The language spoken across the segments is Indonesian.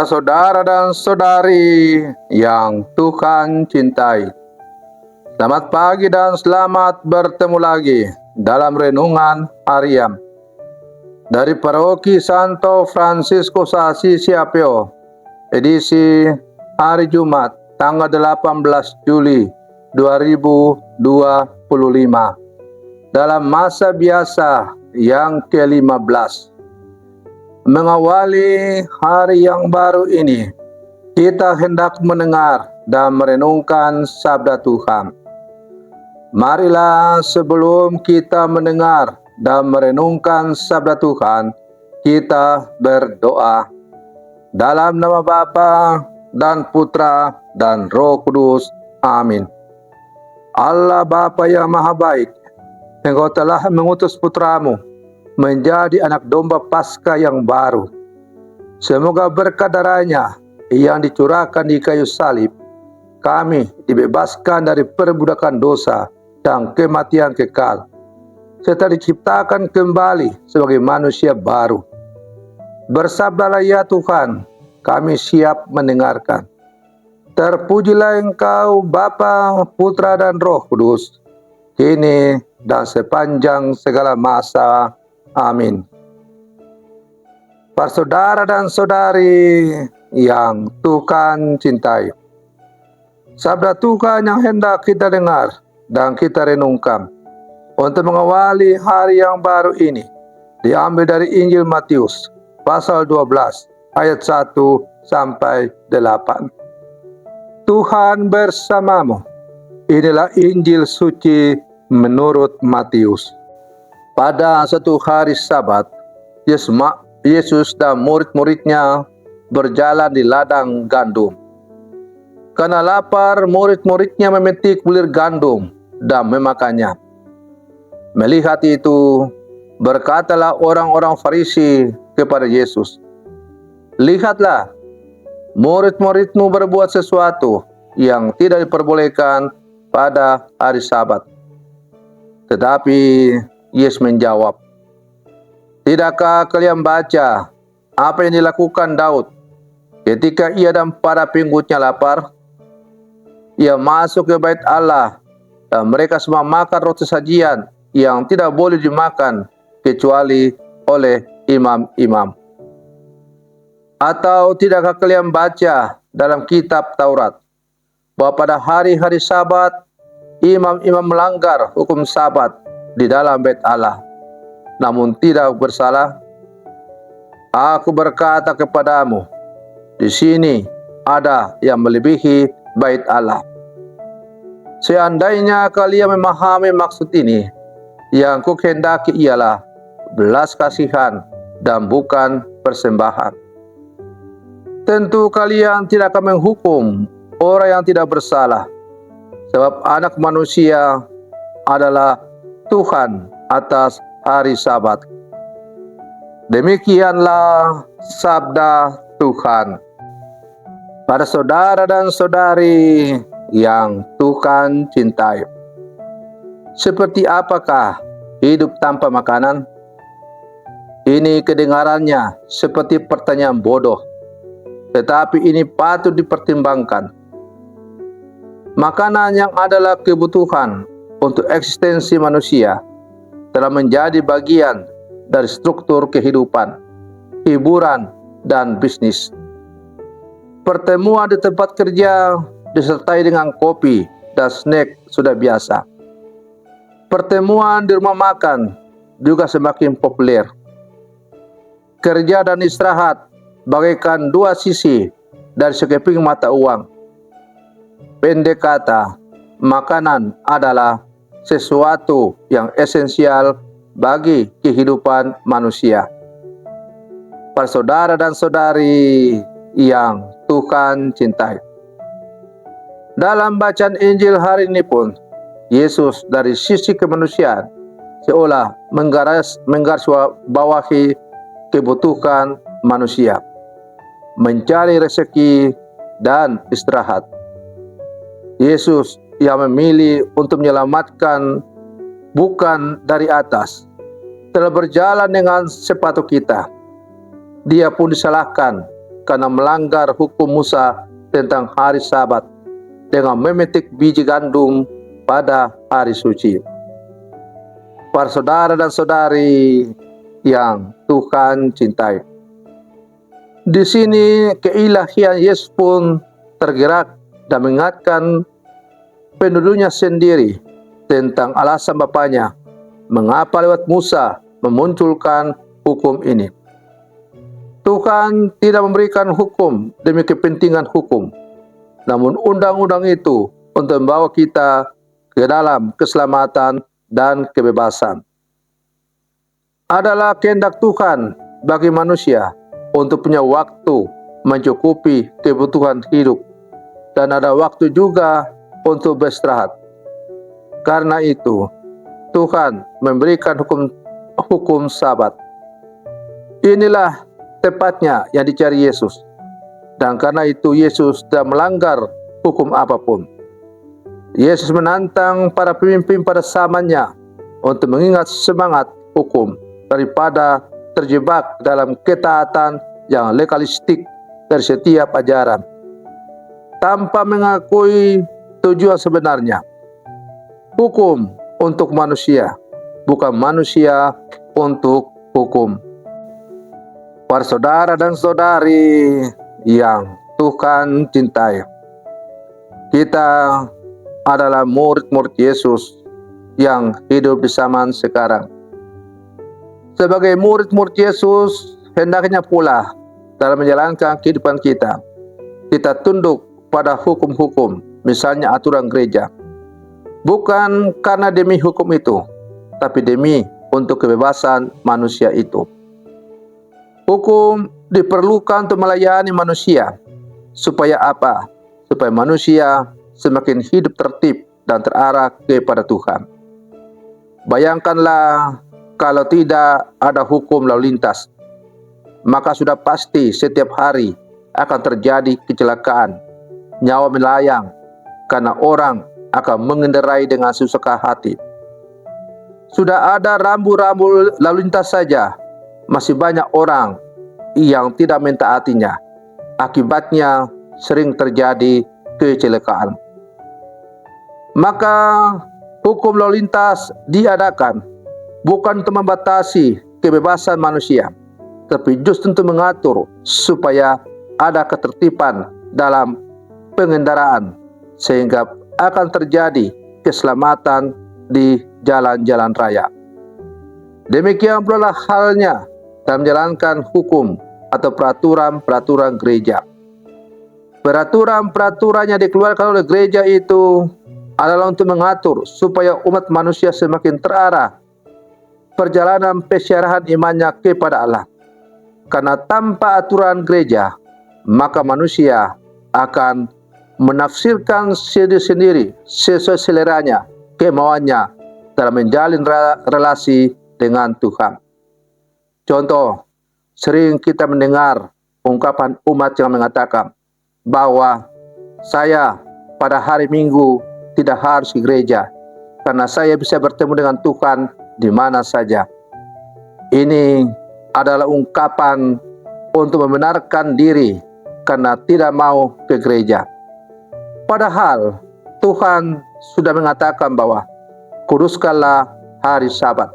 Para saudara dan saudari yang Tuhan cintai, selamat pagi dan selamat bertemu lagi dalam renungan harian dari Paroki Santo Fransiskus Assisi Apio, edisi hari Jumat tanggal 18 Juli 2025 dalam masa biasa yang ke-15. Mengawali hari yang baru ini, kita hendak mendengar dan merenungkan sabda Tuhan. Marilah sebelum kita mendengar dan merenungkan sabda Tuhan, kita berdoa. Dalam nama Bapa dan Putra dan Roh Kudus. Amin. Allah Bapa yang Maha Baik, Engkau telah mengutus Putramu menjadi anak domba Paskah yang baru. Semoga berkat darahnya yang dicurahkan di kayu salib, kami dibebaskan dari perbudakan dosa dan kematian kekal, serta diciptakan kembali sebagai manusia baru. Bersabdalah ya Tuhan, kami siap mendengarkan. Terpujilah Engkau Bapa, Putra dan Roh Kudus, kini dan sepanjang segala masa. Amin. Para saudara dan saudari yang Tuhan cintai, sabda Tuhan yang hendak kita dengar dan kita renungkan untuk mengawali hari yang baru ini diambil dari Injil Matius pasal 12 ayat 1 sampai 8. Tuhan bersamamu. Inilah Injil suci menurut Matius. Pada satu hari Sabat, Yesus dan murid-muridnya berjalan di ladang gandum. Karena lapar, murid-muridnya memetik bulir gandum dan memakannya. Melihat itu, berkatalah orang-orang Farisi kepada Yesus, "Lihatlah, murid-muridmu berbuat sesuatu yang tidak diperbolehkan pada hari Sabat." Tetapi Yesus menjawab, "Tidakkah kalian baca apa yang dilakukan Daud ketika ia dan para pengikutnya lapar? Ia masuk ke bait Allah dan mereka semua makan roti sajian yang tidak boleh dimakan kecuali oleh imam-imam. Atau tidakkah kalian baca dalam kitab Taurat bahwa pada hari-hari Sabat imam-imam melanggar hukum Sabat di dalam bait Allah, namun tidak bersalah? Aku berkata kepadamu, di sini ada yang melebihi bait Allah. Seandainya kalian memahami maksud ini, yang kukehendaki ialah belas kasihan dan bukan persembahan. Tentu kalian tidak akan menghukum orang yang tidak bersalah, sebab Anak Manusia adalah Tuhan atas hari Sabat." Demikianlah sabda Tuhan. Para saudara dan saudari yang Tuhan cintai, seperti apakah hidup tanpa makanan? Ini kedengarannya seperti pertanyaan bodoh, tetapi ini patut dipertimbangkan. Makanan yang adalah kebutuhan untuk eksistensi manusia telah menjadi bagian dari struktur kehidupan, hiburan, dan bisnis. Pertemuan di tempat kerja disertai dengan kopi dan snack sudah biasa. Pertemuan di rumah makan juga semakin populer. Kerja dan istirahat bagaikan dua sisi dari sekeping mata uang. Pendek kata, makanan adalah sesuatu yang esensial bagi kehidupan manusia. Para saudara dan saudari yang Tuhan cintai, dalam bacaan Injil hari ini pun, Yesus dari sisi kemanusiaan seolah menggarisbawahi kebutuhan manusia, mencari rezeki dan istirahat. Yesus yang memilih untuk menyelamatkan bukan dari atas, telah berjalan dengan sepatu kita. Dia pun disalahkan karena melanggar hukum Musa tentang hari Sabat dengan memetik biji gandum pada hari suci. Para saudara dan saudari yang Tuhan cintai, di sini keilahian Yesus pun tergerak dan mengingatkan penduduknya sendiri tentang alasan Bapaknya mengapa lewat Musa memunculkan hukum ini. Tuhan tidak memberikan hukum demi kepentingan hukum, namun undang-undang itu untuk membawa kita ke dalam keselamatan dan kebebasan. Adalah kehendak Tuhan bagi manusia untuk punya waktu mencukupi kebutuhan hidup dan ada waktu juga untuk beristirahat. Karena itu, Tuhan memberikan hukum Sabat. Inilah tepatnya yang dicari Yesus. Dan karena itu Yesus tidak melanggar hukum apapun. Yesus menantang para pemimpin pada zamannya untuk mengingat semangat hukum daripada terjebak dalam ketaatan yang legalistik dari setiap ajaran, tanpa mengakui tujuan sebenarnya. Hukum untuk manusia, bukan manusia untuk hukum. Para saudara dan saudari yang Tuhan cintai, kita adalah murid-murid Yesus yang hidup di zaman sekarang. Sebagai murid-murid Yesus, hendaknya pula dalam menjalankan kehidupan kita tunduk pada hukum-hukum, misalnya aturan gereja. Bukan karena demi hukum itu, tapi demi untuk kebebasan manusia itu. Hukum diperlukan untuk melayani manusia. Supaya apa? Supaya manusia semakin hidup tertib dan terarah kepada Tuhan. Bayangkanlah kalau tidak ada hukum lalu lintas, maka sudah pasti setiap hari akan terjadi kecelakaan, nyawa melayang, karena orang akan mengendarai dengan sesuka hati. Sudah ada rambu-rambu lalu lintas saja, masih banyak orang yang tidak mentaatinya. Akibatnya sering terjadi kecelakaan. Maka hukum lalu lintas diadakan bukan untuk membatasi kebebasan manusia, tapi justru untuk mengatur supaya ada ketertiban dalam pengendaraan, sehingga akan terjadi keselamatan di jalan-jalan raya. Demikian pula halnya dalam menjalankan hukum atau peraturan-peraturan gereja. Peraturan-peraturan yang dikeluarkan oleh gereja itu adalah untuk mengatur supaya umat manusia semakin terarah perjalanan pesyarahan imannya kepada Allah. Karena tanpa aturan gereja, maka manusia akan menafsirkan sendiri-sendiri sesuai seleranya, kemauannya dalam menjalin relasi dengan Tuhan. Contoh, sering kita mendengar ungkapan umat yang mengatakan bahwa saya pada hari Minggu tidak harus ke gereja karena saya bisa bertemu dengan Tuhan di mana saja. Ini adalah ungkapan untuk membenarkan diri karena tidak mau ke gereja. Padahal Tuhan sudah mengatakan bahwa kuduskanlah hari Sabat.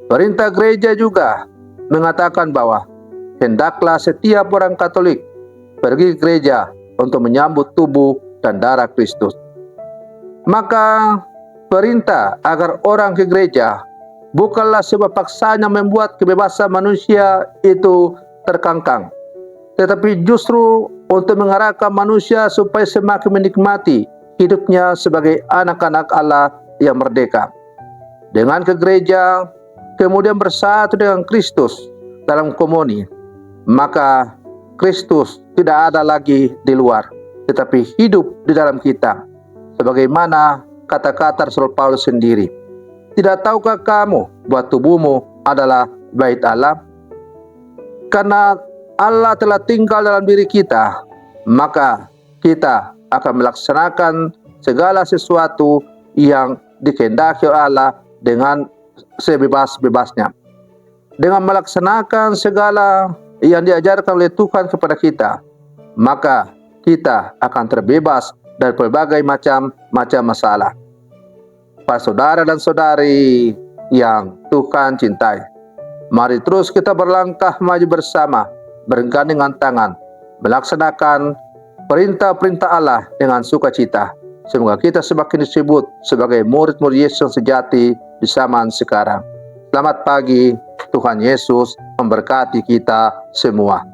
Perintah gereja juga mengatakan bahwa hendaklah setiap orang Katolik pergi ke gereja untuk menyambut tubuh dan darah Kristus. Maka perintah agar orang ke gereja bukanlah sebuah paksaan yang membuat kebebasan manusia itu terkangkang, tetapi justru untuk mengarahkan manusia supaya semakin menikmati hidupnya sebagai anak-anak Allah yang merdeka. Dengan ke gereja, kemudian bersatu dengan Kristus dalam komuni, maka Kristus tidak ada lagi di luar, tetapi hidup di dalam kita. Sebagaimana kata-kata Rasul Paulus sendiri, tidak tahukah kamu bahwa tubuhmu adalah bait Allah? Karena Allah telah tinggal dalam diri kita, maka kita akan melaksanakan segala sesuatu yang dikehendaki oleh Allah dengan sebebas-bebasnya. Dengan melaksanakan segala yang diajarkan oleh Tuhan kepada kita, maka kita akan terbebas dari berbagai macam masalah. Para saudara dan saudari yang Tuhan cintai, mari terus kita berlangkah maju bersama, bergandengan tangan, melaksanakan perintah-perintah Allah dengan sukacita. Semoga kita semakin disebut sebagai murid-murid Yesus yang sejati di zaman sekarang. Selamat pagi, Tuhan Yesus memberkati kita semua.